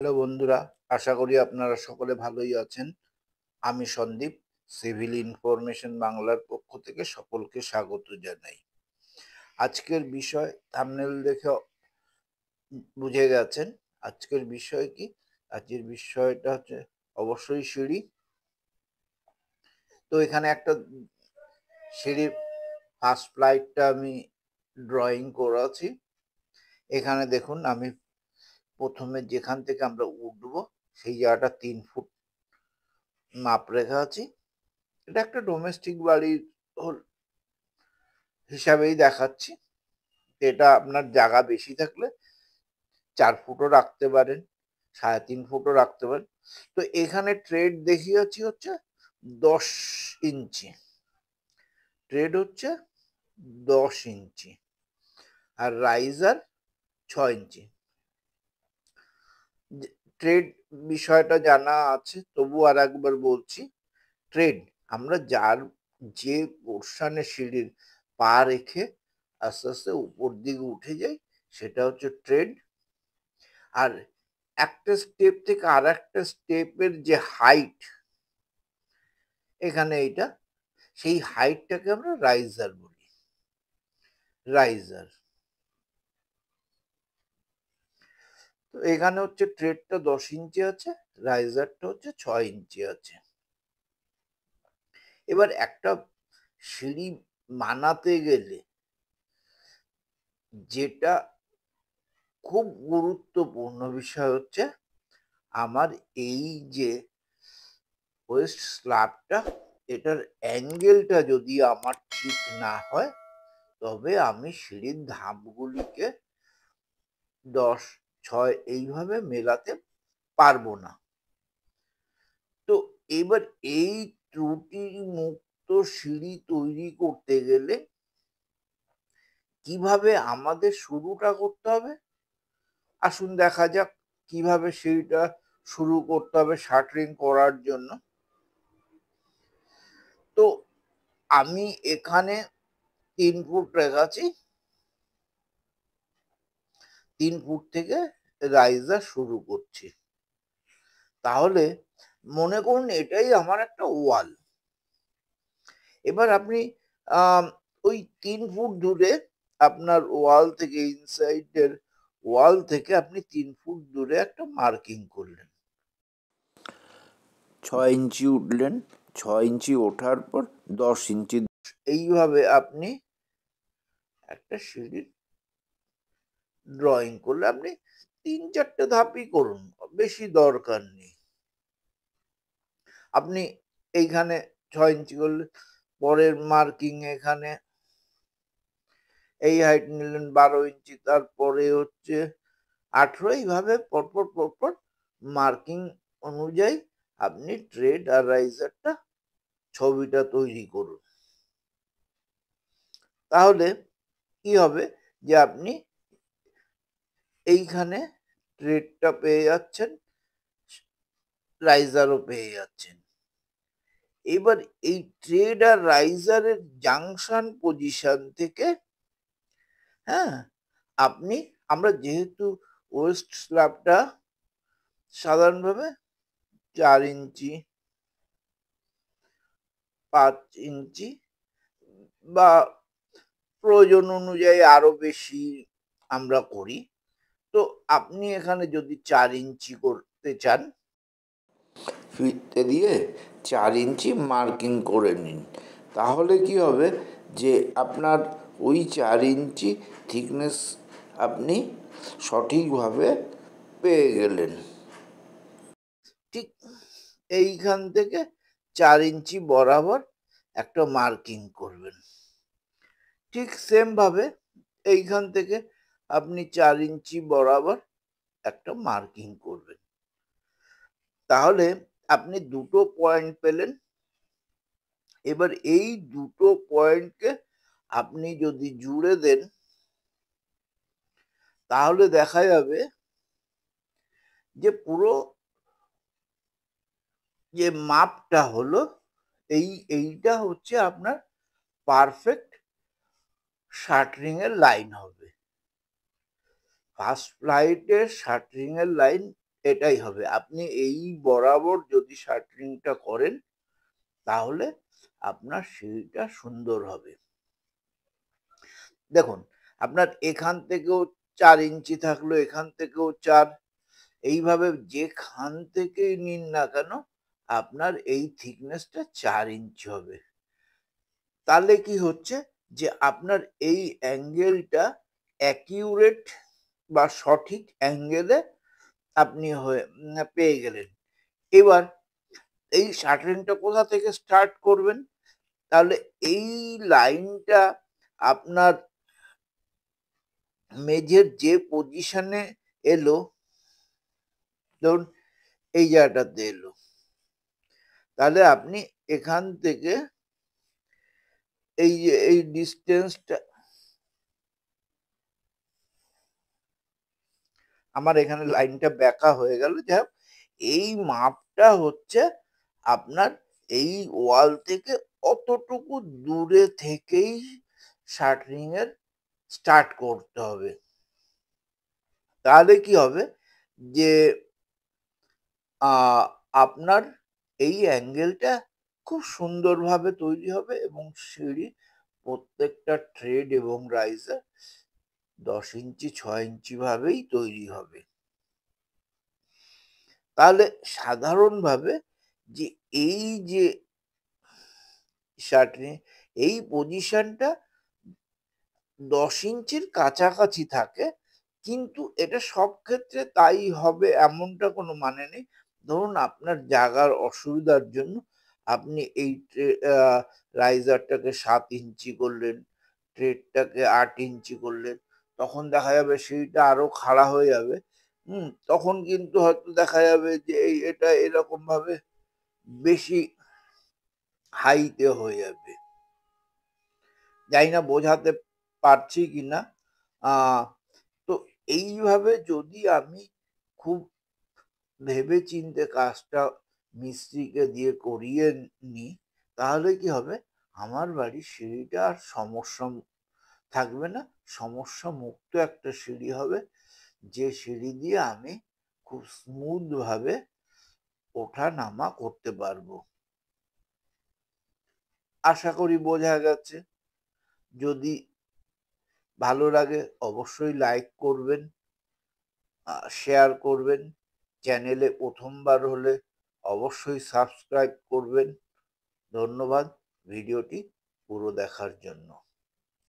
Hello বন্ধুরা, আশা করি আপনারা সকলে ভালোই আছেন। আমি সন্দীপ, সিভিল ইনফরমেশন বাংলার পক্ষ থেকে সকলকে স্বাগত জানাই। আজকের বিষয় থাম্বনেল দেখে বুঝে গেছেন। আজকের বিষয় কি? আজকের বিষয়টা হচ্ছে অবশ্যই সিঁড়ি। তো এখানে একটা সিঁড়ির ফার্স্ট ফ্লাইটটা আমি ড্রয়িং করেছি। এখানে দেখুন, আমি প্রথমে যেখান থেকে আমরা উঠবো সেই জায়গাটা 3 ফুট মাপ রেখে আছি। এটা একটা ডোমেস্টিক বাড়ির হিসাবেই দেখাচ্ছি। এটা আপনার জায়গা বেশি থাকলে 4 ফুটও রাখতে পারেন, 3.5 ফুটও রাখতে পারেন। তো এখানে ট্রেড দেখিয়েছি হচ্ছে 10 ইঞ্চি। ট্রেড হচ্ছে 10 ইঞ্চি আর রাইজার 6 ইঞ্চি। ট্রেড বিষয়টা জানা আছে, তবু আর একবার বলছি। ট্রেড আমরা যে পোর্শনে সিঁড়ির পা রেখে আস্তে আস্তে উপর দিকে উঠে যাই, সেটা হচ্ছে ট্রেড। আর একটা স্টেপ থেকে আর একটা স্টেপের যে হাইট, এখানে এইটা, সেই হাইটটাকে আমরা রাইজার বলি। রাইজার। তো এখানে হচ্ছে ট্রেডটা 10 ইঞ্চি আছে, রাইজারটা হচ্ছে 6 ইঞ্চি আছে। এবার একটা সিঁড়ি বানাতে গেলে যেটা খুব গুরুত্বপূর্ণ বিষয় হচ্ছে, আমার এই যে ওয়েস্ট স্ল্যাবটা, এটার অ্যাঙ্গেলটা যদি আমার ঠিক না হয়, তবে আমি সিঁড়ির ধাপগুলিকে 10, 6 এইভাবে মেলাতে পারবো না। তো এবার এই ত্রুটি মুক্ত সিঁড়ি তৈরি করতে গেলে কিভাবে আমাদের শুরুটা করতে হবে, আসুন দেখা যাক কিভাবে সিঁড়িটা শুরু করতে হবে শাটারিং করার জন্য। তো আমি এখানে 3 ফুট রেখেছি। 3 ফুট থেকে রাইজার শুরু করছি। তাহলে মনে করুন এটাই আমার একটা ওয়াল। এবার আপনি ওই 3 ফুট দূরে আপনার ওয়াল থেকে, ইনসাইডের ওয়াল থেকে আপনি 3 ফুট দূরে একটা মার্কিং করলেন। 6 ইঞ্চি উঠলেন, 6 ইঞ্চি ওঠার পর 10 ইঞ্চি, এইভাবে আপনি একটা সিঁড়ির ড্রয়িং করলে আপনি 3-4টে ধাপই করুন, বেশি দরকার নেই। আপনি এইখানে 6 ইঞ্চি করলে পরের মার্কিং এখানে এই হাইট নিলেন 12 ইঞ্চি, তারপরে হচ্ছে 18। এইভাবে পরপর পরপর মার্কিং অনুযায়ী আপনি ট্রেড আর রাইজারটা ছবিটা তৈরি করুন। তাহলে কি হবে যে আপনি এইখানে ট্রেডটা পেয়ে যাচ্ছেন, রাইজারও পেয়ে যাচ্ছেন। এবার এই ট্রেড আর রাইজারের জাংশন পজিশন থেকে, হ্যাঁ, আমরা যেহেতু ওয়েস্ট স্ল্যাবটা সাধারণভাবে 4 ইঞ্চি, 5 ইঞ্চি বা প্রয়োজন অনুযায়ী আরো বেশি আমরা করি। তো আপনি এখানে যদি 4 ইঞ্চি করতে চান, ফিতে দিয়ে 4 ইঞ্চি মার্কিং করে নিন। তাহলে কি হবে যে আপনার ওই 4 ইঞ্চি থিকনেস আপনি সঠিকভাবে পেয়ে গেলেন। ঠিক এইখান থেকে 4 ইঞ্চি বরাবর একটা মার্কিং করবেন। ঠিক সেম ভাবে এইখান থেকে আপনি 4 ইঞ্চি বরাবর একটা মার্কিং করবেন। তাহলে আপনি দুটো পয়েন্ট পেলেন। এবার এই দুটো পয়েন্টকে আপনি যদি জুড়ে দেন, তাহলে দেখা যাবে যে পুরো যে মাপটা হলো, এইটা হচ্ছে আপনার পারফেক্ট শাটারিং এর লাইন হবে। ফার্স্ট ফ্লাইটের শাটারিং এর লাইন এটাই হবে। আপনি এই বরাবর যদি শার্টরিংটা করেন তাহলে আপনার সিঁড়িটা সুন্দর হবে। দেখুন, আপনার এখান থেকেও ৪ ইঞ্চি থাকলো, এখান থেকেও ৪, এইভাবে যেখান থেকেই নিন না কেন আপনার এই থিকনেসটা ৪ ইঞ্চি হবে। তাহলে কি হচ্ছে যে আপনার এই অ্যাঙ্গেলটা অ্যাকিউরেট বা সঠিক অ্যাঙ্গেলে আপনি পেয়ে গেলেন। এবার এই শাটারিংটা কোথা থেকে স্টার্ট করবেন? তাহলে এই লাইনটা আপনার মেঝের যে পজিশনে এলো, ধরুন এই জায়গাটাতে এলো। তাহলে আপনি এখান থেকে এই যে এই ডিসটেন্সটা, আমার এখানে লাইনটা বাঁকা হয়ে গেল। যাই হোক, এই মাপটা হচ্ছে আপনার এই ওয়াল থেকে অতটুকু দূরে থেকেই শাটারিং এর স্টার্ট করতে হবে। তাহলে কি হবে যে আপনার এই অ্যাঙ্গেলটা খুব সুন্দরভাবে তৈরি হবে এবং সিঁড়ির প্রত্যেকটা ট্রেড এবং রাইজার ১০ ইঞ্চি ৬ ইঞ্চি ভাবেই তৈরি হবে। তাহলে সাধারণভাবে যে এই যে শাটারিং, এই পজিশনটা ১০ ইঞ্চির কাছাকাছি থাকে, কিন্তু এটা সব ক্ষেত্রে তাই হবে এমনটা কোনো মানে নেই। ধরুন আপনার জাগার অসুবিধার জন্য আপনি এই রাইজারটাকে ৭ ইঞ্চি করলেন, ট্রেডটাকে ৮ ইঞ্চি করলেন। তখন দেখা যাবে সিঁড়িটা আরো খাড়া হয়ে যাবে। তখন কিন্তু হয়তো দেখা যাবে যে এটা এরকমভাবে বেশি হাইতে হয়ে যাবে। জানি না বোঝাতে পারছি কিনা। আ তো এইভাবে যদি আমি খুব ভেবেচিন্তে কাজটা মিস্ত্রিকে দিয়ে করিয়ে নিই, তাহলে কি হবে? আমার বাড়ির সিঁড়িটা আর সমস্যা থাকবে না। সমস্যা মুক্ত একটা সিঁড়ি হবে। যে সিঁড়ি দিয়ে আমি খুব স্মুথ ভাবে ওঠা-নামা করতে পারবো। আশা করি বোঝা গেছে। যদি ভালো লাগে অবশ্যই লাইক করবেন, শেয়ার করবেন। চ্যানেলে ১ম বার হলে অবশ্যই সাবস্ক্রাইব করবেন। ধন্যবাদ ভিডিওটি পুরো দেখার জন্য।